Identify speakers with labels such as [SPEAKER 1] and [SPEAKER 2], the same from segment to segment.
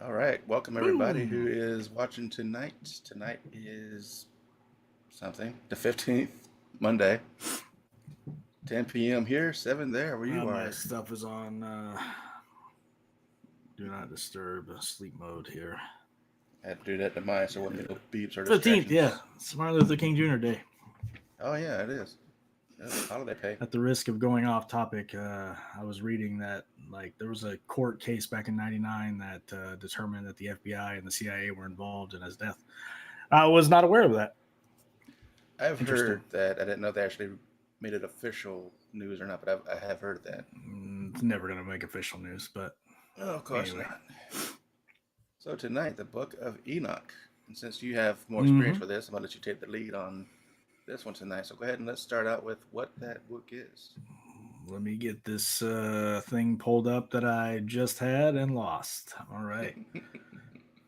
[SPEAKER 1] All right, welcome everybody who
[SPEAKER 2] Boom.
[SPEAKER 1] is watching tonight. Tonight is something, the 15th, Monday, 10 p.m. here, 7 there where you
[SPEAKER 2] My
[SPEAKER 1] are.
[SPEAKER 2] stuff is on do not disturb sleep mode here.
[SPEAKER 1] I had to do that to mine so it wouldn't
[SPEAKER 2] Yeah.
[SPEAKER 1] get no beeps or
[SPEAKER 2] 15th, yeah.
[SPEAKER 1] distractions.
[SPEAKER 2] It's Martin Luther King Jr. Day.
[SPEAKER 1] Oh, yeah, it is. Yep, holiday pay.
[SPEAKER 2] At the risk of going off topic, I was reading that there was a court case back in '99 that determined that the FBI and the CIA were involved in his death. I was not aware of that.
[SPEAKER 1] I've
[SPEAKER 2] Interesting.
[SPEAKER 1] heard that. I didn't know they actually made it official news or not, but I have heard that.
[SPEAKER 2] It's never going to make official news, but
[SPEAKER 1] Oh, of course
[SPEAKER 2] anyway.
[SPEAKER 1] not. So tonight, the Book of Enoch. And since you have more experience
[SPEAKER 2] hmm
[SPEAKER 1] with this, I'm going to let you take the lead on this one tonight. So go ahead and let's start out with what that book is.
[SPEAKER 2] Let me get this thing pulled up that I just had and lost. All right.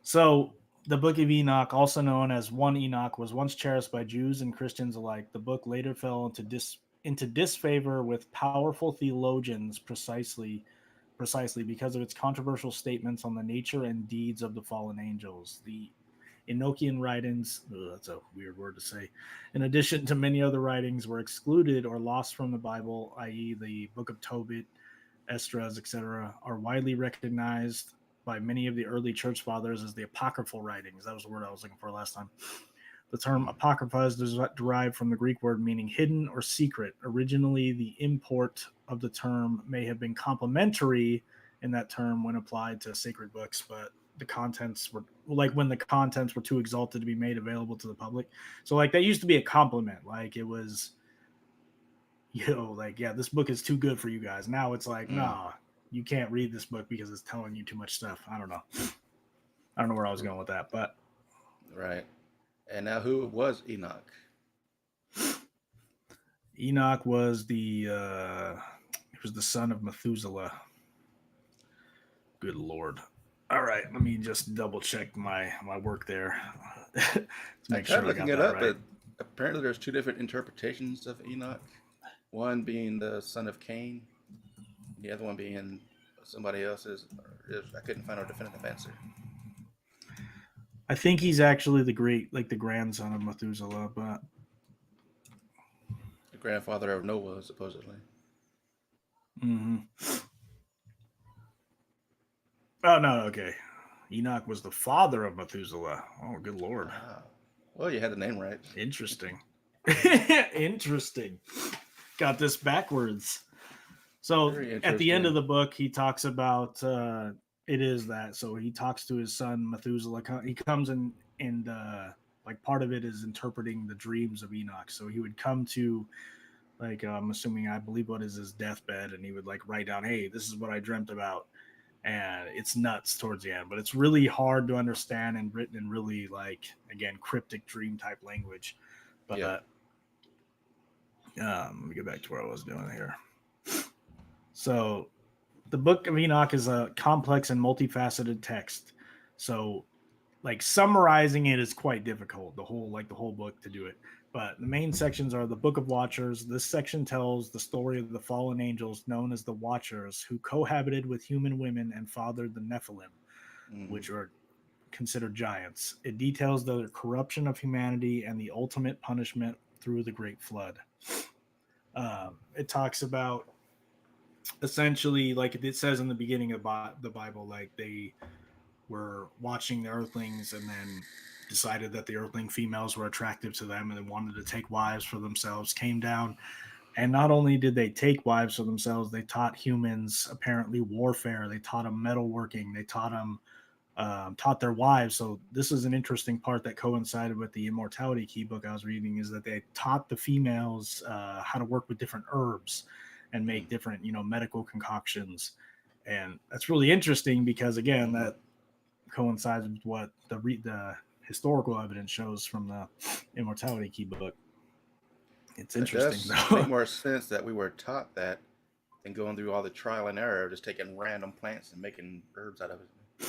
[SPEAKER 2] So, the Book of Enoch, also known as 1 Enoch, was once cherished by Jews and Christians alike. The book later fell into disfavor with powerful theologians precisely because of its controversial statements on the nature and deeds of the fallen angels. The Enochian writings, that's a weird word to say, in addition to many other writings, were excluded or lost from the Bible, i.e., the Book of Tobit, Esdras, etc., are widely recognized by many of the early church fathers as the apocryphal writings. That was the word I was looking for last time. The term apocrypha is derived from the Greek word meaning hidden or secret. Originally, the import of the term may have been complementary in that term when applied to sacred books, but the contents were when the contents were too exalted to be made available to the public. So that used to be a compliment. Like it was, yeah, this book is too good for you guys. Now it's like,
[SPEAKER 1] Mm,
[SPEAKER 2] nah, you can't read this book because it's telling you too much stuff. I don't know. I don't know where I was going with that, but
[SPEAKER 1] right. And now, who was Enoch?
[SPEAKER 2] Enoch was he was the son of Methuselah. Good lord. All right, let me just double check my work there to
[SPEAKER 1] I
[SPEAKER 2] make
[SPEAKER 1] tried
[SPEAKER 2] sure I
[SPEAKER 1] looking
[SPEAKER 2] got
[SPEAKER 1] it
[SPEAKER 2] that
[SPEAKER 1] up,
[SPEAKER 2] right.
[SPEAKER 1] but apparently there's two different interpretations of Enoch. One being the son of Cain, the other one being somebody else's. I couldn't find a definitive answer.
[SPEAKER 2] I think he's actually the grandson of Methuselah, but
[SPEAKER 1] The grandfather of Noah, supposedly.
[SPEAKER 2] mm-hmm. Oh no, okay. Enoch was the father of Methuselah. Oh, good lord.
[SPEAKER 1] Ah, well, you had the name right.
[SPEAKER 2] Interesting. Interesting. Got this backwards. So
[SPEAKER 1] Very
[SPEAKER 2] at the end of
[SPEAKER 1] interesting.
[SPEAKER 2] the book, he talks about it is that. So he talks to his son Methuselah. He comes in and part of it is interpreting the dreams of Enoch. So he would come to I'm assuming I believe what is his deathbed, and he would write down, "Hey, this is what I dreamt about." And it's nuts towards the end, but it's really hard to understand and written in really again cryptic dream type language.
[SPEAKER 1] Yeah.
[SPEAKER 2] But let me get back to where I was doing here. So the Book of Enoch is a complex and multifaceted text. So summarizing it is quite difficult. The whole book to do it. But the main sections are the Book of Watchers. This section tells the story of the fallen angels known as the Watchers, who cohabited with human women and fathered the Nephilim,
[SPEAKER 1] Mm-hmm.
[SPEAKER 2] which are considered giants. It details the corruption of humanity and the ultimate punishment through the Great Flood. It talks about essentially, like it says in the beginning of the Bible, they were watching the Earthlings and then decided that the Earthling females were attractive to them and they wanted to take wives for themselves, came down. And not only did they take wives for themselves, they taught humans apparently warfare. They taught them metalworking. They taught their wives. So this is an interesting part that coincided with the Immortality Key book I was reading, is that they taught the females how to work with different herbs and make different, medical concoctions. And that's really interesting because again,
[SPEAKER 1] Mm-hmm.
[SPEAKER 2] that coincides with what the historical evidence shows from the Immortality Key book. It's
[SPEAKER 1] It
[SPEAKER 2] interesting
[SPEAKER 1] does make
[SPEAKER 2] though.
[SPEAKER 1] more sense that we were taught that than going through all the trial and error of just taking random plants and making herbs out of it. I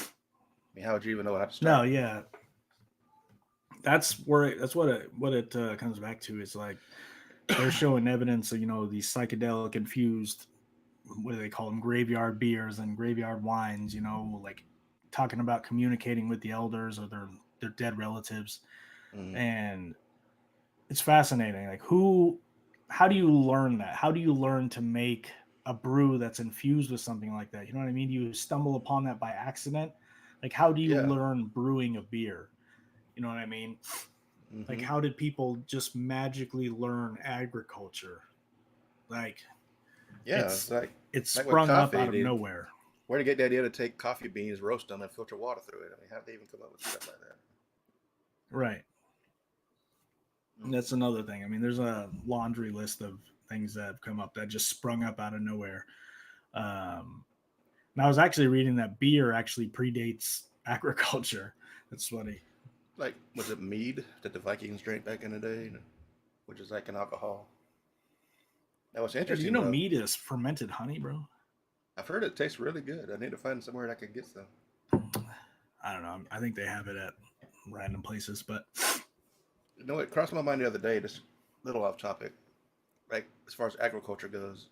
[SPEAKER 1] mean, how would you even know how to
[SPEAKER 2] No,
[SPEAKER 1] start?
[SPEAKER 2] yeah, that's what it comes back to. Is they're showing evidence of these psychedelic infused, what do they call them, graveyard beers and graveyard wines. talking about communicating with the elders or their dead relatives,
[SPEAKER 1] Mm.
[SPEAKER 2] and it's fascinating. Like, how do you learn that? How do you learn to make a brew that's infused with something like that? You know what I mean? Do you stumble upon that by accident? Like, how do you
[SPEAKER 1] Yeah.
[SPEAKER 2] learn brewing a beer? You know what I mean? Like,
[SPEAKER 1] Hmm.
[SPEAKER 2] how did people just magically learn agriculture? Like,
[SPEAKER 1] Yeah. It's
[SPEAKER 2] it's it's
[SPEAKER 1] like with
[SPEAKER 2] sprung up
[SPEAKER 1] coffee.
[SPEAKER 2] out of nowhere.
[SPEAKER 1] Where to get the idea to take coffee beans, roast them, and filter water through it? I mean, how did they even come up with stuff like that?
[SPEAKER 2] Right.
[SPEAKER 1] Mm.
[SPEAKER 2] That's another thing. I mean, there's a laundry list of things that have come up that just sprung up out of nowhere. Um, and I was actually reading that beer actually predates agriculture. That's funny.
[SPEAKER 1] Like, was it mead that the Vikings drank back in the day, which is like an alcohol? That was
[SPEAKER 2] Yeah, do you
[SPEAKER 1] interesting
[SPEAKER 2] know
[SPEAKER 1] though.
[SPEAKER 2] mead is fermented honey, bro?
[SPEAKER 1] I've heard it tastes really good. I need to find somewhere that I can get some.
[SPEAKER 2] I don't know. I think they have it at random places, but
[SPEAKER 1] You know, it crossed my mind the other day. Just a little off topic. Like as far as agriculture goes,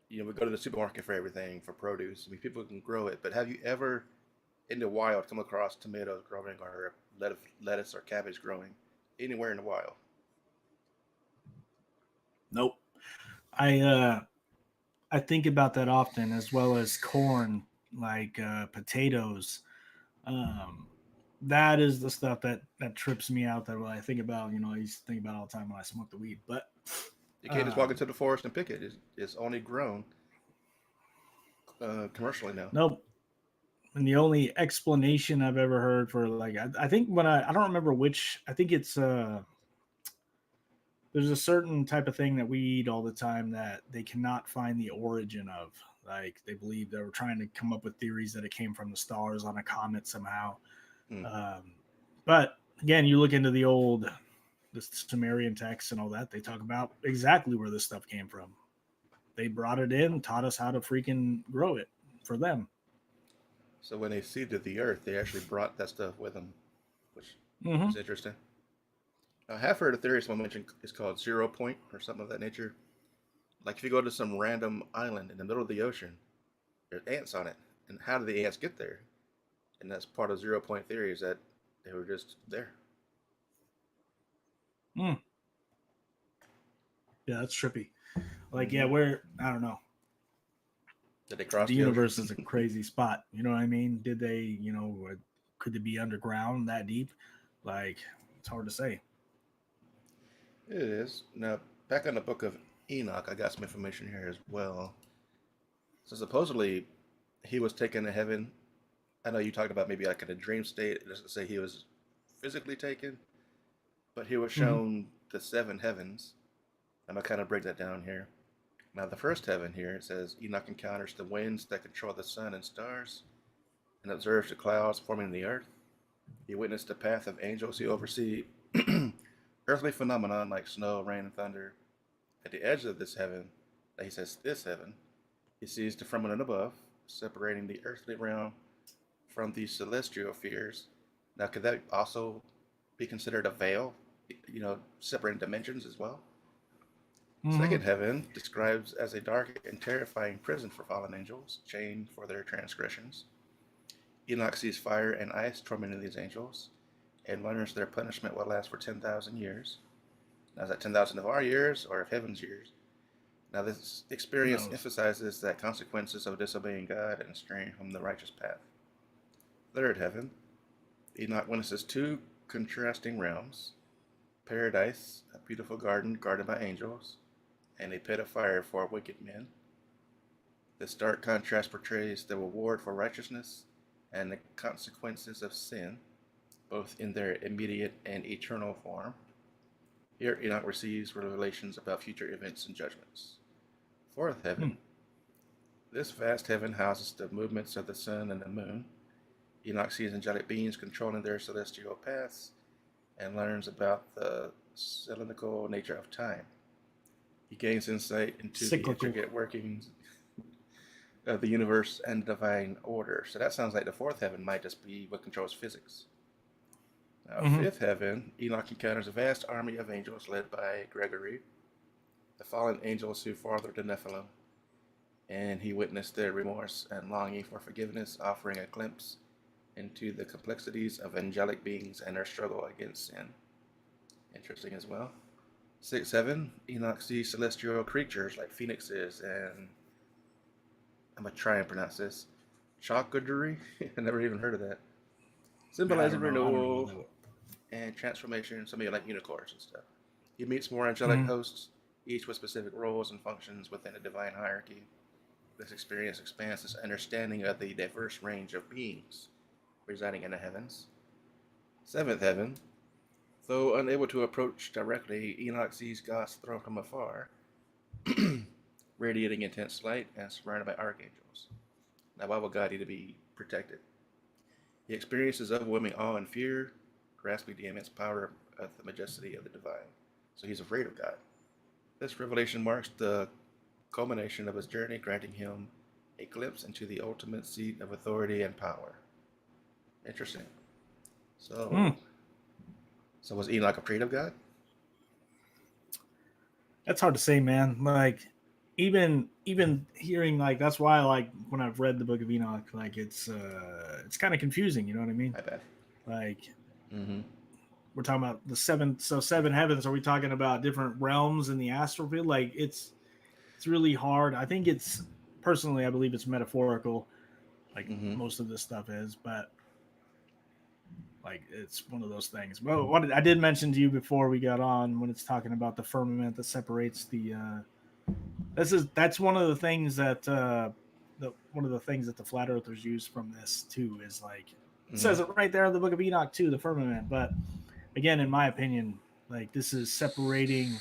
[SPEAKER 1] we go to the supermarket for everything for produce. I mean, people can grow it, but have you ever in the wild come across tomatoes growing or lettuce or cabbage growing anywhere in the wild?
[SPEAKER 2] nope. I I think about that often, as well as corn, like potatoes. Um, that is the stuff that trips me out. That when I think about, I used to think about all the time when I smoke the weed. But
[SPEAKER 1] You can't just walk
[SPEAKER 2] um,
[SPEAKER 1] into the forest and pick it. It's only grown commercially now.
[SPEAKER 2] nope. And the only explanation I've ever heard for, like, I think when I don't remember which, I think it's there's a certain type of thing that we eat all the time that they cannot find the origin of. Like, they believe they were trying to come up with theories that it came from the stars on a comet somehow.
[SPEAKER 1] Mm.
[SPEAKER 2] Um, but again, you look into the Sumerian texts and all that, they talk about exactly where this stuff came from. They brought it in, taught us how to freaking grow it for them.
[SPEAKER 1] So when they seeded the earth, they actually brought that stuff with them, which
[SPEAKER 2] Mm-hmm.
[SPEAKER 1] is interesting. I have heard a theory someone mentioned is called 0 point or something of that nature. Like if you go to some random island in the middle of the ocean, there's ants on it, and how do the ants get there? And that's part of 0 point theory is that they were just there.
[SPEAKER 2] Mm. Yeah, that's trippy. Like, yeah,
[SPEAKER 1] Mm-hmm.
[SPEAKER 2] where I don't know.
[SPEAKER 1] Did they
[SPEAKER 2] The
[SPEAKER 1] cross the ocean?
[SPEAKER 2] universe is a crazy spot. You know what I mean? Did they, could it be underground that deep? Like, it's hard to say.
[SPEAKER 1] It is. Now, back on the Book of Enoch, I got some information here as well. So supposedly, he was taken to heaven. I know you talked about maybe like in a dream state. It doesn't say he was physically taken, but he was
[SPEAKER 2] Mm-hmm.
[SPEAKER 1] shown the seven heavens. I'm gonna kind of break that down here. Now, the first heaven here, it says Enoch encounters the winds that control the sun and stars and observes the clouds forming the earth. He witnessed the path of angels who oversee earthly phenomena like snow, rain, and thunder. At the edge of this heaven, he says this heaven, he sees the firmament above, separating the earthly realm from the celestial spheres. Now, could that also be considered a veil, separating dimensions as well?
[SPEAKER 2] Mm-hmm.
[SPEAKER 1] Second heaven describes as a dark and terrifying prison for fallen angels, chained for their transgressions. Enoch sees fire and ice tormenting these angels, and learns their punishment will last for 10,000 years. Now, is that 10,000 of our years or of heaven's years? Now, this
[SPEAKER 2] Who
[SPEAKER 1] experience
[SPEAKER 2] knows?
[SPEAKER 1] emphasizes that consequences of disobeying God and straying from the righteous path. Third heaven, Enoch witnesses two contrasting realms: paradise, a beautiful garden guarded by angels, and a pit of fire for wicked men. This stark contrast portrays the reward for righteousness and the consequences of sin, both in their immediate and eternal form. Here, Enoch receives revelations about future events and judgments. Fourth
[SPEAKER 2] Hmm.
[SPEAKER 1] heaven. This vast heaven houses the movements of the sun and the moon. Enoch sees angelic beings controlling their celestial paths and learns about the cylindrical nature of time. He gains insight into the
[SPEAKER 2] Cyclical.
[SPEAKER 1] intricate workings of the universe and divine order. So that sounds like the fourth heaven might just be what controls physics. Now,
[SPEAKER 2] Mm-hmm.
[SPEAKER 1] fifth heaven, Enoch encounters a vast army of angels led by Gregory, the fallen angels who fathered the Nephilim, and he witnessed their remorse and longing for forgiveness, offering a glimpse into the complexities of angelic beings and their struggle against sin. Interesting as well. 6, 7, Enoch sees celestial creatures like phoenixes and I'm gonna try and pronounce this. Chakaduri? I never even heard of that.
[SPEAKER 2] Yeah, I
[SPEAKER 1] Symbolizing
[SPEAKER 2] don't know. I don't know what
[SPEAKER 1] renewal
[SPEAKER 2] that was.
[SPEAKER 1] and transformation, some of you like unicorns and stuff. He meets more angelic
[SPEAKER 2] Mhm.
[SPEAKER 1] hosts, each with specific roles and functions within a divine hierarchy. This experience expands his understanding of the diverse range of beings residing in the heavens. Seventh heaven. Though unable to approach directly, Enoch sees God's throne from afar, radiating intense light and surrounded by archangels. Now, why would God need to be protected? He experiences overwhelming awe and fear, grasping the immense power of the majesty of the divine. So he's afraid of God. This revelation marks the culmination of his journey, granting him a glimpse into the ultimate seat of authority and power. Interesting.
[SPEAKER 2] Hmm.
[SPEAKER 1] So was Enoch afraid of God?
[SPEAKER 2] That's hard to say, man. Like even hearing like that's why like when I've read the Book of Enoch, like it's kind of confusing. You know what I mean?
[SPEAKER 1] I bet.
[SPEAKER 2] Like
[SPEAKER 1] Mm-hmm.
[SPEAKER 2] we're talking about the seven heavens. Are we talking about different realms in the astral field? Like it's really hard. I think it's personally, I believe it's metaphorical, like
[SPEAKER 1] Mm-hmm.
[SPEAKER 2] most of this stuff is, but like it's one of those things. Well, what I did mention to you before we got on when it's talking about the firmament that separates the that's one of the things that one of the things that the flat earthers use from this too is like it
[SPEAKER 1] Mm-hmm.
[SPEAKER 2] says it right there in the Book of Enoch too, the firmament. But again, in my opinion, like this is separating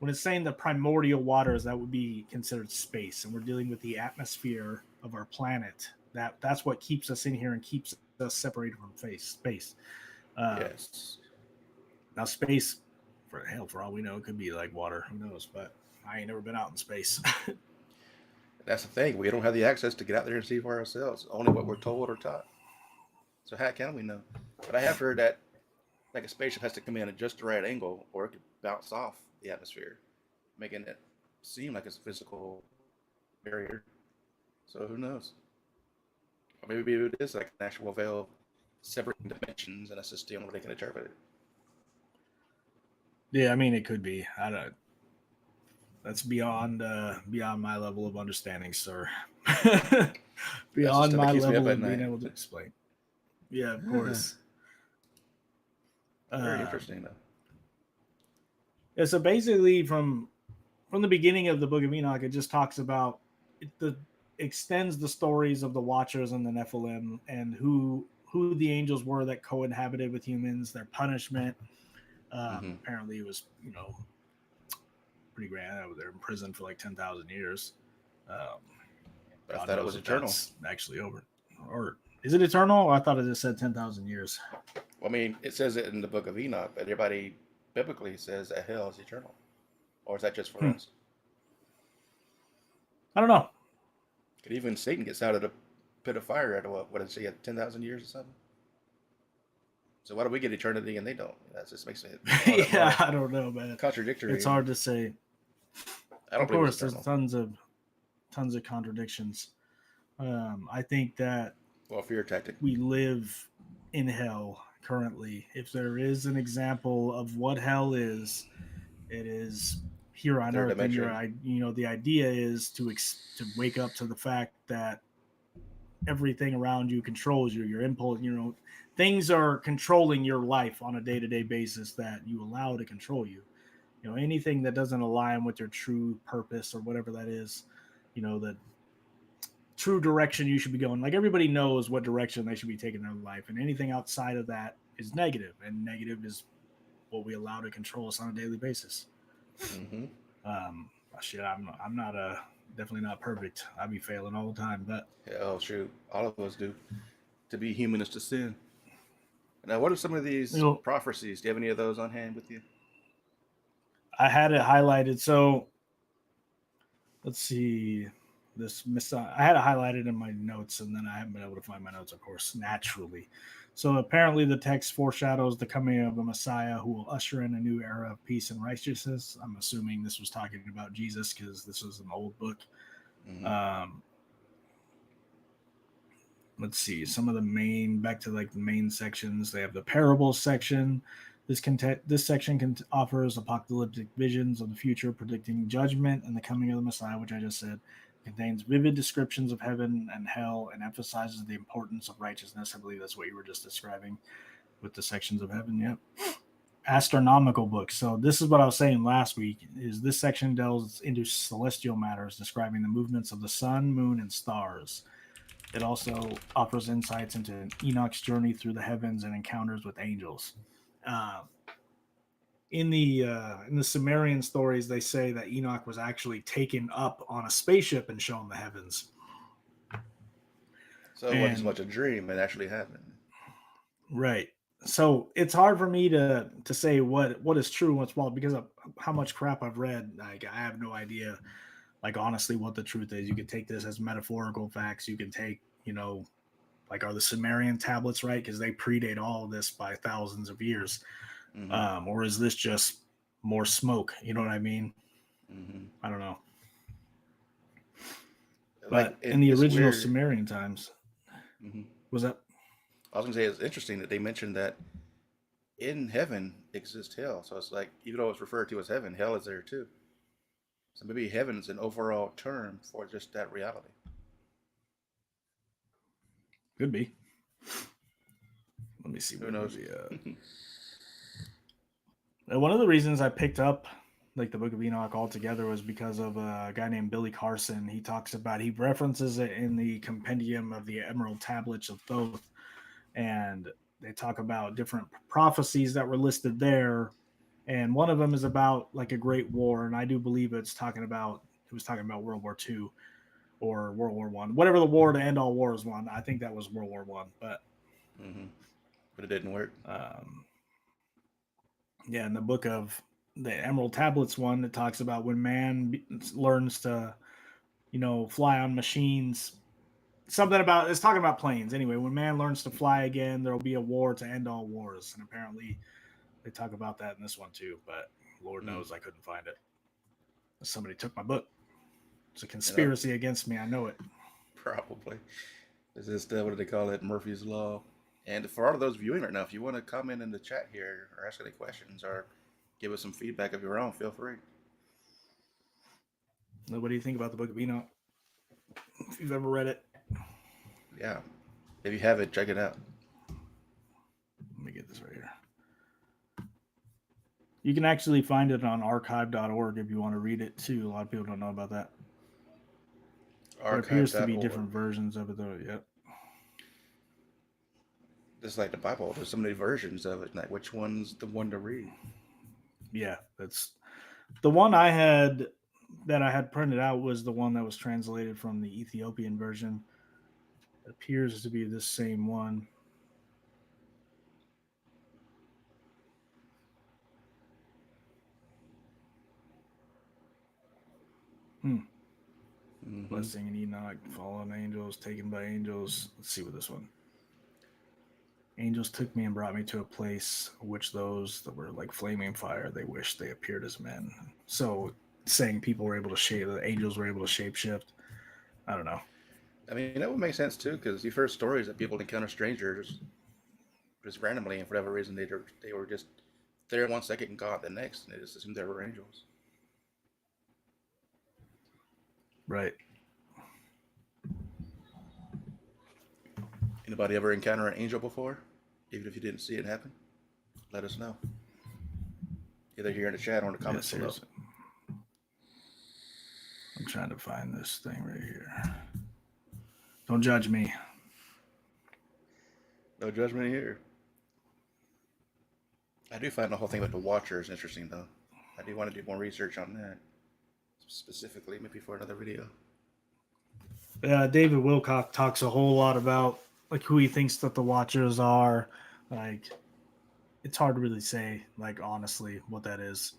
[SPEAKER 2] when it's saying the primordial waters, that would be considered space, and we're dealing with the atmosphere of our planet. That's what keeps us in here and keeps us separated from space. Um,
[SPEAKER 1] Yes.
[SPEAKER 2] Now, space, for hell, for all we know, it could be like water. Who knows? But I ain't never been out in space.
[SPEAKER 1] That's the thing. We don't have the access to get out there and see for ourselves. Only what we're told or taught. So how can we know? But I have heard that like a spaceship has to come in at just the right angle, or it could bounce off the atmosphere, making it seem like it's a physical barrier. So who knows? Or maybe it is like an actual veil separating dimensions, and that's just the only way they can interpret it.
[SPEAKER 2] Yeah, I mean, it could be. I don't. That's beyond my level of understanding, sir.
[SPEAKER 1] That's the
[SPEAKER 2] Beyond
[SPEAKER 1] stuff that
[SPEAKER 2] my
[SPEAKER 1] keeps me up
[SPEAKER 2] level
[SPEAKER 1] at
[SPEAKER 2] of being
[SPEAKER 1] night.
[SPEAKER 2] able to explain. Yeah, of course.
[SPEAKER 1] Very
[SPEAKER 2] Um,
[SPEAKER 1] interesting, though.
[SPEAKER 2] yeah, so basically, from the beginning of the Book of Enoch, it just talks about the extends the stories of the Watchers and the Nephilim and who the angels were that co-inhabited with humans, their punishment.
[SPEAKER 1] Mm-hmm.
[SPEAKER 2] Apparently, it was pretty grand. They're in prison for like 10,000 years. Um,
[SPEAKER 1] But I
[SPEAKER 2] God
[SPEAKER 1] thought it
[SPEAKER 2] knows
[SPEAKER 1] was
[SPEAKER 2] if
[SPEAKER 1] eternal.
[SPEAKER 2] that's actually over. Or is it eternal? I thought it just said 10,000 years.
[SPEAKER 1] Well, I mean, it says it in the Book of Enoch, but everybody biblically says that hell is eternal. Or is that just for
[SPEAKER 2] Hmm.
[SPEAKER 1] us?
[SPEAKER 2] I don't know.
[SPEAKER 1] Could even Satan gets out of the pit of fire at what did he at 10,000 years or something? So why do we get eternity and they don't? That just makes it all that
[SPEAKER 2] Yeah,
[SPEAKER 1] more
[SPEAKER 2] I don't know, man.
[SPEAKER 1] contradictory.
[SPEAKER 2] It's
[SPEAKER 1] And
[SPEAKER 2] hard to say.
[SPEAKER 1] I don't
[SPEAKER 2] Of
[SPEAKER 1] believe it's
[SPEAKER 2] course, there's
[SPEAKER 1] eternal.
[SPEAKER 2] tons of contradictions. I think that
[SPEAKER 1] Well, fear tactic.
[SPEAKER 2] we live in hell currently. If there is an example of what hell is, it is here on
[SPEAKER 1] Third
[SPEAKER 2] earth. And
[SPEAKER 1] dimension.
[SPEAKER 2] the idea is to wake up to the fact that everything around you controls you. Your impulse, things are controlling your life on a day to day basis that you allow to control you. Anything that doesn't align with your true purpose or whatever that is, the true direction you should be going. Like everybody knows what direction they should be taking their life, and anything outside of that is negative, and negative is what we allow to control us on a daily basis.
[SPEAKER 1] Mm-hmm.
[SPEAKER 2] Shit, I'm not definitely not perfect. I be failing all the time, but
[SPEAKER 1] Hell, shoot. All of us do. To be human is to sin. Now, what are some of these prophecies? Do you have any of those on hand with you?
[SPEAKER 2] I had it highlighted. So let's see. I had it highlighted in my notes, and then I haven't been able to find my notes, of course, naturally. So apparently, the text foreshadows the coming of a Messiah who will usher in a new era of peace and righteousness. I'm assuming this was talking about Jesus because this was an old book.
[SPEAKER 1] Mm-hmm.
[SPEAKER 2] Um, let's see, some of the main, back to like the main sections. They have the parables section. This section offers apocalyptic visions of the future, predicting judgment and the coming of the Messiah, which I just said. It contains vivid descriptions of heaven and hell and emphasizes the importance of righteousness. I believe that's what you were just describing with the sections of heaven. Yep. Astronomical books. So this is what I was saying last week, is this section delves into celestial matters, describing the movements of the sun, moon, and stars. It also offers insights into Enoch's journey through the heavens and encounters with angels. In the Sumerian stories, they say that Enoch was actually taken up on a spaceship and shown the heavens.
[SPEAKER 1] So it wasn't so much a dream; it actually happened.
[SPEAKER 2] Right. So it's hard for me to say what is true and what's false because of how much crap I've read. Like I have no idea, like honestly, what the truth is. You could take this as metaphorical facts. You can take, like, are the Sumerian tablets right? Because they predate all of this by thousands of years.
[SPEAKER 1] Mm-hmm.
[SPEAKER 2] Or is this just more smoke? You know what I mean?
[SPEAKER 1] Mm-hmm.
[SPEAKER 2] I don't know.
[SPEAKER 1] Like
[SPEAKER 2] But in the
[SPEAKER 1] it's
[SPEAKER 2] original
[SPEAKER 1] weird.
[SPEAKER 2] Sumerian times,
[SPEAKER 1] Mm-hmm.
[SPEAKER 2] was that?
[SPEAKER 1] I was gonna say it's interesting that they mentioned that in heaven exists hell. So it's like even though it's referred to as heaven, hell is there too. So maybe heaven is an overall term for just that reality.
[SPEAKER 2] Could be. Let me see
[SPEAKER 1] Who
[SPEAKER 2] what
[SPEAKER 1] knows?
[SPEAKER 2] the one of the reasons I picked up like the Book of Enoch altogether was because of a guy named Billy Carson. He references it in the compendium of the Emerald Tablets of Thoth, and they talk about different prophecies that were listed there. And one of them is about like a great war, and I do believe it was talking about World War II or World War One, whatever the war to end all wars one. I think that was World War One, but
[SPEAKER 1] Mm-hmm. But it didn't work.
[SPEAKER 2] Yeah, in the book of the Emerald Tablets one, it talks about when man learns to, fly on machines. Something about it's talking about planes. Anyway, when man learns to fly again, there will be a war to end all wars. And apparently, they talk about that in this one too. But Lord
[SPEAKER 1] Mm.
[SPEAKER 2] knows I couldn't find it. Somebody took my book. It's a
[SPEAKER 1] You know,
[SPEAKER 2] conspiracy against me. I know it.
[SPEAKER 1] probably. This is what do they call it? Murphy's Law. And for all of those viewing right now, if you want to comment in the chat here or ask any questions or give us some feedback of your own, feel free.
[SPEAKER 2] What do you think about the Book of Enoch? If you've ever read it,
[SPEAKER 1] Yeah. If you have it, check it out.
[SPEAKER 2] let me get this right here. You can actually find it on archive.org if you want to read it too. A lot of people don't know about that. There appears to be different versions of it though. Yep.
[SPEAKER 1] Just like the Bible, there's so many versions of it. Like, which one's the one to read?
[SPEAKER 2] Yeah, that's the one I had printed out was the one that was translated from the Ethiopian version. It appears to be this same one.
[SPEAKER 1] Mm-hmm.
[SPEAKER 2] Blessing and Enoch, fallen angels, taken by angels. Let's see what this one. Angels took me and brought me to a place which those that were like flaming fire, they wished they appeared as men. So saying people were able to shape, the angels were able to shapeshift. I don't know.
[SPEAKER 1] I mean, that would make sense too, because you've heard stories that people encounter strangers just randomly, and for whatever reason, they were just there 1 second and gone the next, and they just assumed they were angels.
[SPEAKER 2] Right.
[SPEAKER 1] Anybody ever encounter an angel before? Even if you didn't see it happen, let us know. Either here in the chat or in the comments below.
[SPEAKER 2] I'm trying to find this thing right here. Don't judge me.
[SPEAKER 1] No judgment here. I do find the whole thing about the Watchers interesting, though. I do want to do more research on that, specifically, maybe for another video.
[SPEAKER 2] David Wilcock talks a whole lot about like who he thinks that the Watchers are. Like, it's hard to really say, like, honestly, what that is.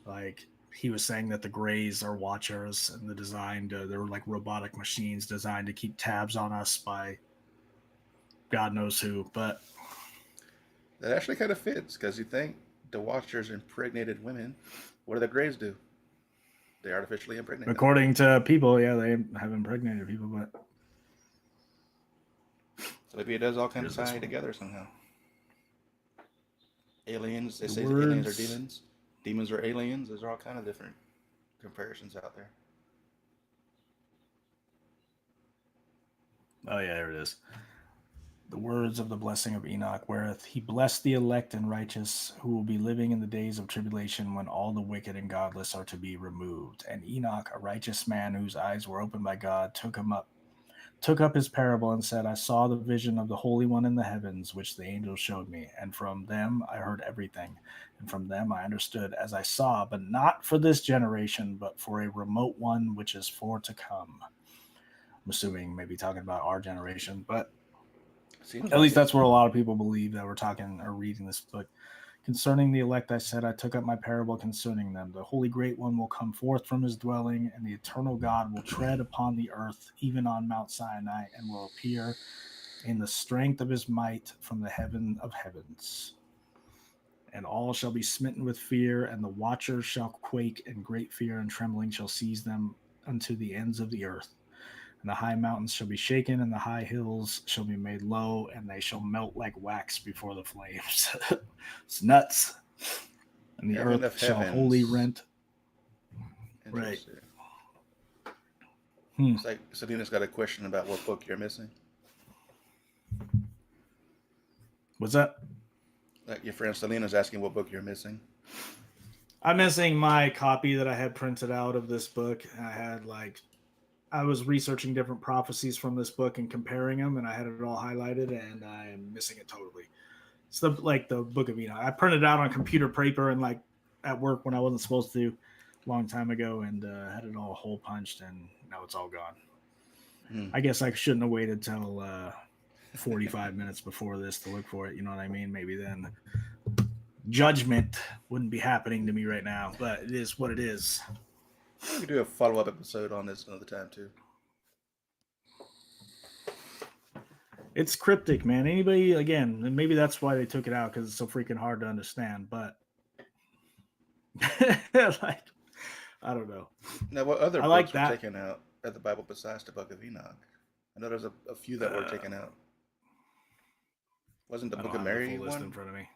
[SPEAKER 2] Like, he was saying that the Greys are Watchers, and they're like robotic machines designed to keep tabs on us by God knows who. But
[SPEAKER 1] that actually kind of fits, because you think the Watchers impregnated women. What do the Greys do? They artificially impregnate
[SPEAKER 2] according to people, yeah, they have impregnated people, but
[SPEAKER 1] So maybe it does all kind of
[SPEAKER 2] Here's this
[SPEAKER 1] tie
[SPEAKER 2] one.
[SPEAKER 1] together somehow. Aliens, they
[SPEAKER 2] The
[SPEAKER 1] say that aliens are
[SPEAKER 2] words.
[SPEAKER 1] demons. Demons are aliens. There's all kind of different comparisons out there.
[SPEAKER 2] Oh yeah, there it is. The words of the blessing of Enoch, wherewith he blessed the elect and righteous, who will be living in the days of tribulation, when all the wicked and godless are to be removed. And Enoch, a righteous man whose eyes were opened by God, took up his parable and said, I saw the vision of the Holy One in the heavens, which the angel showed me, and from them I heard everything, and from them I understood as I saw, but not for this generation, but for a remote one which is for to come. I'm assuming maybe talking about our generation, but
[SPEAKER 1] Seems
[SPEAKER 2] at
[SPEAKER 1] like
[SPEAKER 2] least
[SPEAKER 1] it.
[SPEAKER 2] that's where a lot of people believe that we're talking or reading this book. Concerning the elect, I said, I took up my parable concerning them. The Holy Great One will come forth from his dwelling, and the eternal God will tread upon the earth, even on Mount Sinai, and will appear in the strength of his might from the heaven of heavens. And all shall be smitten with fear, and the watchers shall quake, and great fear and trembling shall seize them unto the ends of the earth. And the high mountains shall be shaken, and the high hills shall be made low, and they shall melt like wax before the flames. It's nuts. And the
[SPEAKER 1] Heaven
[SPEAKER 2] earth
[SPEAKER 1] of
[SPEAKER 2] shall wholly
[SPEAKER 1] heavens.
[SPEAKER 2] rent. Right.
[SPEAKER 1] Interesting.
[SPEAKER 2] Hmm.
[SPEAKER 1] It's like Selena's got a question about what book you're missing.
[SPEAKER 2] What's that?
[SPEAKER 1] Like your friend Selena's asking what book you're missing.
[SPEAKER 2] I'm missing my copy that I had printed out of this book. I was researching different prophecies from this book and comparing them, and I had it all highlighted, and I am missing it totally. It's the Book of Enoch. I printed it out on computer paper and like at work when I wasn't supposed to, a long time ago, and had it all hole punched, and now it's all gone.
[SPEAKER 1] Hmm.
[SPEAKER 2] I guess I shouldn't have waited till 45 minutes before this to look for it. You know what I mean? Maybe then judgment wouldn't be happening to me right now, but it is what it is.
[SPEAKER 1] We could do a follow-up episode on this another time too.
[SPEAKER 2] It's cryptic, man. Anybody, again, and maybe that's why they took it out because it's so freaking hard to understand. But like, I don't know.
[SPEAKER 1] Now, what other
[SPEAKER 2] I like
[SPEAKER 1] books were
[SPEAKER 2] that.
[SPEAKER 1] taken out of the Bible besides the Book of Enoch? I know there's a few that were taken out. Wasn't the
[SPEAKER 2] I
[SPEAKER 1] Book
[SPEAKER 2] don't
[SPEAKER 1] of
[SPEAKER 2] have the
[SPEAKER 1] Mary
[SPEAKER 2] full list in
[SPEAKER 1] one?
[SPEAKER 2] front of me.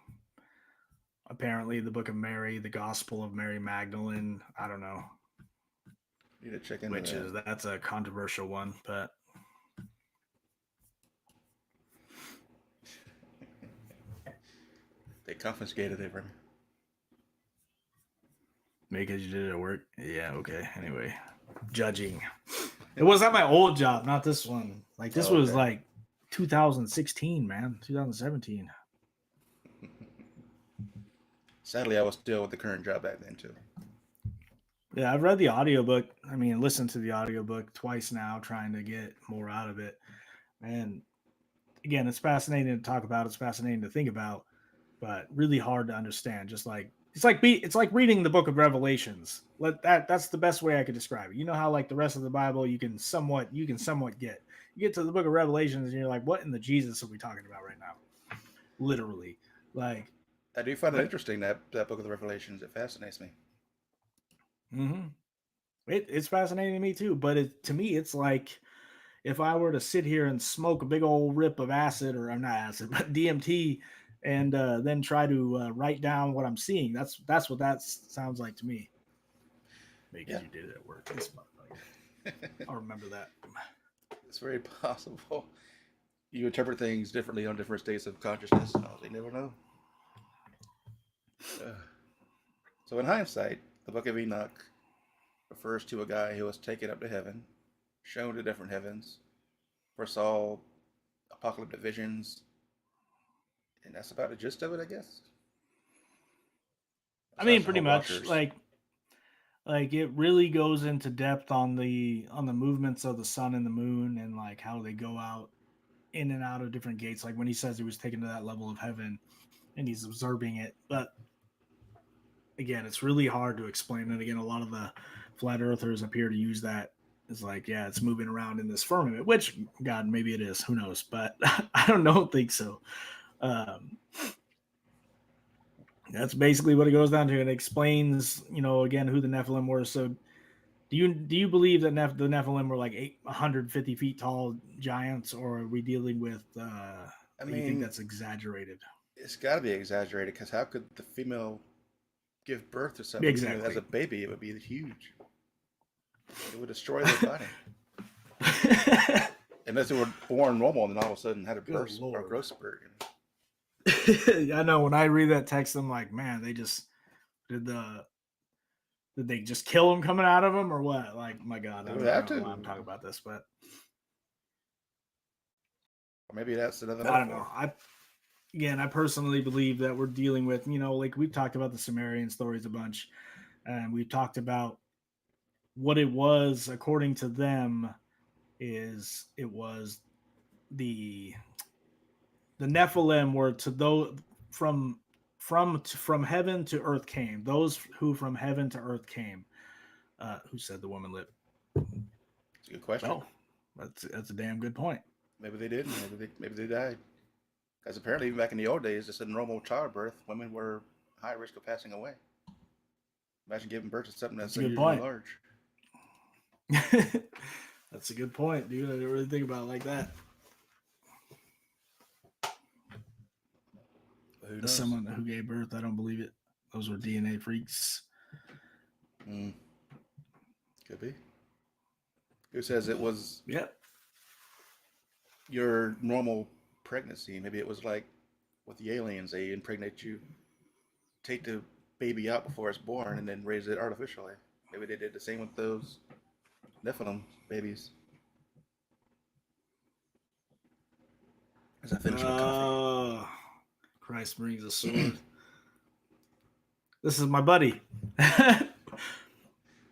[SPEAKER 2] Apparently, the Book of Mary, the Gospel of Mary Magdalene. I don't know,
[SPEAKER 1] Need to check into that.
[SPEAKER 2] that's a controversial one, but
[SPEAKER 1] They confiscated it from me.
[SPEAKER 2] because you did it at work. Yeah, okay. Anyway, judging. It was at my old job, not this one. Like this
[SPEAKER 1] Oh,
[SPEAKER 2] was
[SPEAKER 1] okay.
[SPEAKER 2] like 2016, man, 2017.
[SPEAKER 1] Sadly, I was still with the current job back then too.
[SPEAKER 2] Yeah, I've read the audiobook. I mean, listened to the audiobook twice now, trying to get more out of it. And again, it's fascinating to talk about. It's fascinating to think about, but really hard to understand. Just like it's like reading the Book of Revelations. That's the best way I could describe it. You know how like the rest of the Bible you can somewhat get. You get to the Book of Revelations and you're like, what in the Jesus are we talking about right now? Literally, like,
[SPEAKER 1] I do find it
[SPEAKER 2] but
[SPEAKER 1] interesting that Book of the Revelations. It fascinates me.
[SPEAKER 2] mm-hmm. It's fascinating to me too. But to me, it's like if I were to sit here and smoke a big old rip of acid, or I'm not acid, but DMT, and then try to write down what I'm seeing, that's what that sounds like to me. Because
[SPEAKER 1] Yeah,
[SPEAKER 2] you did it at work. This motherfucker. I'll remember that.
[SPEAKER 1] it's very possible. You interpret things differently on different states of consciousness. You never know. Uh, so, in hindsight, the Book of Enoch refers to a guy who was taken up to heaven, shown to different heavens, foresaw apocalyptic visions, and that's about the gist of it, I guess.
[SPEAKER 2] I
[SPEAKER 1] Besides
[SPEAKER 2] mean,
[SPEAKER 1] the
[SPEAKER 2] pretty
[SPEAKER 1] whole
[SPEAKER 2] much
[SPEAKER 1] watchers.
[SPEAKER 2] like it really goes into depth on the movements of the sun and the moon and like how they go out in and out of different gates. Like when he says he was taken to that level of heaven and he's observing it, but again, it's really hard to explain. And again, a lot of the flat earthers appear to use that as like, yeah, it's moving around in this firmament, which God, maybe it is, who knows, but I don't think so. Um, that's basically what it goes down to. And it explains, again, who the Nephilim were. So Do you believe that the Nephilim were like 150 feet tall giants, or are we dealing with?
[SPEAKER 1] I
[SPEAKER 2] You think
[SPEAKER 1] mean,
[SPEAKER 2] that's exaggerated?
[SPEAKER 1] it's got to be exaggerated because how could the female give birth to something? Even as
[SPEAKER 2] Exactly.
[SPEAKER 1] a baby, it would be huge. It would destroy their body. Unless they were born normal and then all of a sudden had a
[SPEAKER 2] Good
[SPEAKER 1] burst or
[SPEAKER 2] Lord.
[SPEAKER 1] growth spurt.
[SPEAKER 2] I know when I read that text, I'm like, man, they just did they just kill them coming out of them or what? Like, my God,
[SPEAKER 1] They
[SPEAKER 2] I
[SPEAKER 1] would
[SPEAKER 2] don't
[SPEAKER 1] have
[SPEAKER 2] know why
[SPEAKER 1] to.
[SPEAKER 2] I'm talking about this, but
[SPEAKER 1] Or maybe that's another
[SPEAKER 2] I don't know.
[SPEAKER 1] metaphor.
[SPEAKER 2] I personally believe that we're dealing with, like we've talked about the Sumerian stories a bunch, and we've talked about what it was according to them is it was the Nephilim were to those from heaven to earth came. Those who from heaven to earth came. Who said the woman lived?
[SPEAKER 1] It's a good question.
[SPEAKER 2] Oh, that's a damn good point.
[SPEAKER 1] Maybe they didn't. Maybe they died. Because apparently, even back in the old days, just in normal childbirth, women were high risk of passing away. Imagine giving birth to something that's
[SPEAKER 2] That's a good
[SPEAKER 1] unusually
[SPEAKER 2] point.
[SPEAKER 1] large.
[SPEAKER 2] That's a good point, dude. I didn't really think about it like that.
[SPEAKER 1] Who
[SPEAKER 2] As
[SPEAKER 1] knows?
[SPEAKER 2] someone who gave birth, I don't believe it. Those were DNA freaks.
[SPEAKER 1] Could be. Who says it was
[SPEAKER 2] Yep.
[SPEAKER 1] your normal pregnancy? Maybe it was like with the aliens, they impregnate you, take the baby out before it's born, and then raise it artificially. Maybe they did the same with those Nephilim babies. As I finish my coffee.
[SPEAKER 2] Christ brings a sword. This is my buddy. They had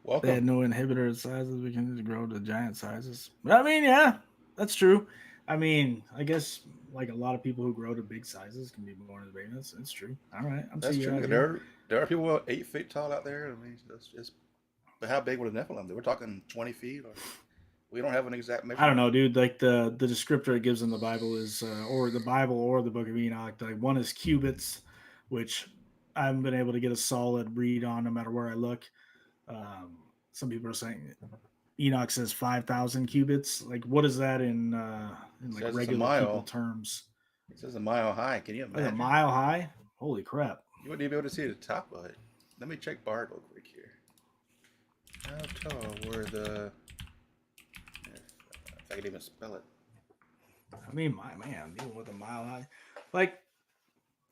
[SPEAKER 1] Welcome.
[SPEAKER 2] no inhibitor sizes. We can just grow to giant sizes. But I mean, yeah, that's true. I mean, I guess like a lot of people who grow to big sizes can be born as babies. That's true. All right, I'm
[SPEAKER 1] That's
[SPEAKER 2] seeing you
[SPEAKER 1] true.
[SPEAKER 2] out here.
[SPEAKER 1] There are people 8 feet tall out there. I mean, that's just. But how big would a Nephilim be? We're talking 20 feet, or we don't have an exact
[SPEAKER 2] I don't
[SPEAKER 1] measurement.
[SPEAKER 2] know, dude. Like the descriptor it gives in the Bible is, or the Bible or the Book of Enoch. Like one is cubits, which I haven't been able to get a solid read on, no matter where I look. Some people are saying Enoch says 5,000 cubits. Like, what is that in
[SPEAKER 1] It
[SPEAKER 2] like
[SPEAKER 1] says it's a
[SPEAKER 2] regular people
[SPEAKER 1] mile.
[SPEAKER 2] terms?
[SPEAKER 1] It says a mile high. Can you
[SPEAKER 2] Like a
[SPEAKER 1] imagine?
[SPEAKER 2] mile high? Holy crap!
[SPEAKER 1] You wouldn't even be able to see the top of it. Let me check Bard real quick here. How tall were the? If I could even spell it.
[SPEAKER 2] I mean, my man, dealing with a mile high, like.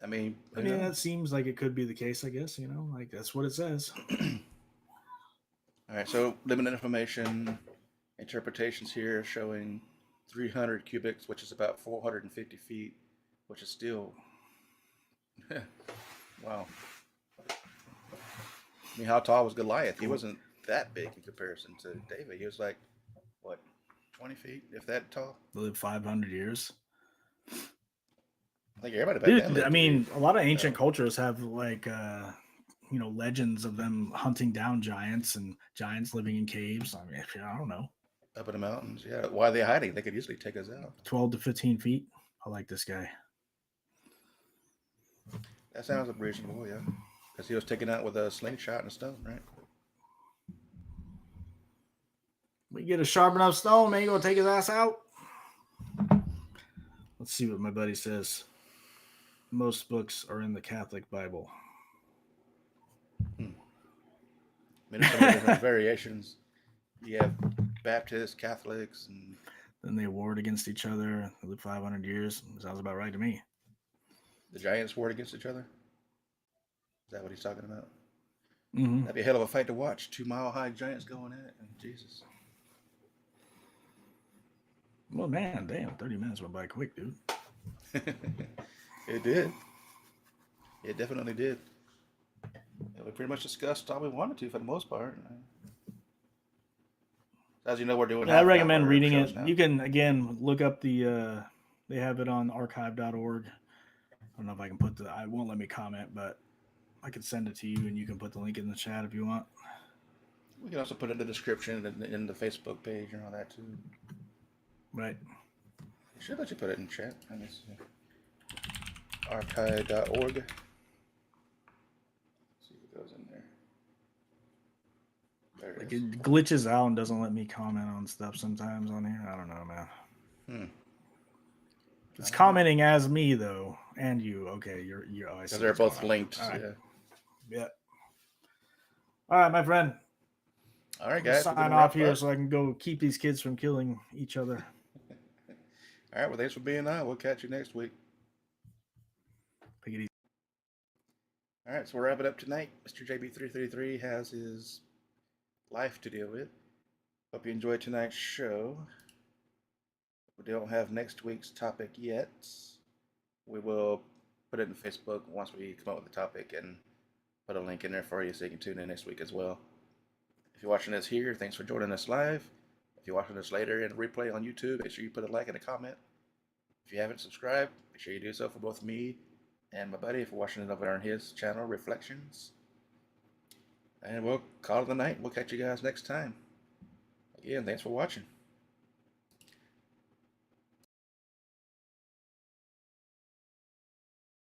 [SPEAKER 2] I
[SPEAKER 1] Who
[SPEAKER 2] mean, that
[SPEAKER 1] knows?
[SPEAKER 2] seems like it could be the case. I guess like that's what it says.
[SPEAKER 1] All right, so limited information, interpretations here showing 300 cubics, which is about 450 feet, which is still, wow. I mean, how tall was Goliath? He wasn't that big in comparison to David. He was like, what, 20 feet, if that tall?
[SPEAKER 2] They live 500 years.
[SPEAKER 1] I think everybody back then
[SPEAKER 2] Dude, I
[SPEAKER 1] lived to be,
[SPEAKER 2] mean, a lot of ancient cultures have like legends of them hunting down giants and giants living in caves. I mean, I don't know,
[SPEAKER 1] up in the mountains. Yeah, why are they hiding? They could easily take us out.
[SPEAKER 2] 12 to 15 feet. I like this guy.
[SPEAKER 1] That sounds reasonable, yeah. Because he was taken out with a slingshot and a stone, right?
[SPEAKER 2] We get a sharp enough stone, man. You gonna take his ass out? Let's see what my buddy says. Most books are in the Catholic Bible.
[SPEAKER 1] I mean, there's so many different variations. You have Baptists, Catholics, and
[SPEAKER 2] Then they warred against each other. They lived 500 years. Sounds about right to me.
[SPEAKER 1] the giants warred against each other. Is that what he's talking about?
[SPEAKER 2] Mm-hmm.
[SPEAKER 1] That'd be a hell of a fight to watch. 2 mile high giants going at it. Jesus.
[SPEAKER 2] Well, man, damn, 30 minutes went by quick, dude.
[SPEAKER 1] It did. It definitely did. Yeah, we pretty much discussed all we wanted to for the most part. As you know, we're doing.
[SPEAKER 2] Yeah, I recommend reading it.
[SPEAKER 1] Now.
[SPEAKER 2] You can again look up the. They have it on archive.org. I don't know if I can put I won't let me comment, but I can send it to you, and you can put the link in the chat if you want.
[SPEAKER 1] We can also put it in the description and in the Facebook page and all that too.
[SPEAKER 2] Right.
[SPEAKER 1] I should let you put it in chat. Let me see. Archive.org. See if it goes in there.
[SPEAKER 2] Like it glitches out and doesn't let me comment on stuff sometimes on here. I don't know, man. It's commenting as me though, and you. Okay, you're. I see
[SPEAKER 1] Because they're
[SPEAKER 2] what's
[SPEAKER 1] both
[SPEAKER 2] going on.
[SPEAKER 1] linked.
[SPEAKER 2] All right.
[SPEAKER 1] Yeah.
[SPEAKER 2] Yeah. All right, my friend.
[SPEAKER 1] All right,
[SPEAKER 2] I'm gonna
[SPEAKER 1] guys. We're
[SPEAKER 2] sign
[SPEAKER 1] gonna
[SPEAKER 2] off
[SPEAKER 1] wrap
[SPEAKER 2] here
[SPEAKER 1] up.
[SPEAKER 2] so I can go keep these kids from killing each other.
[SPEAKER 1] All right. Well, thanks for being on. We'll catch you next week.
[SPEAKER 2] Take it easy.
[SPEAKER 1] All right. So we're wrapping up tonight. Mr. JB333 has his life to deal with. Hope you enjoyed tonight's show. We don't have next week's topic yet. We will put it in Facebook once we come up with the topic and put a link in there for you so you can tune in next week as well. If you're watching this here, thanks for joining us live. If you're watching this later in a replay on YouTube, make sure you put a like and a comment. If you haven't subscribed, make sure you do so for both me and my buddy if you're watching it over on his channel, Reflections. And we'll call it the night. We'll catch you guys next time. Again, thanks for watching.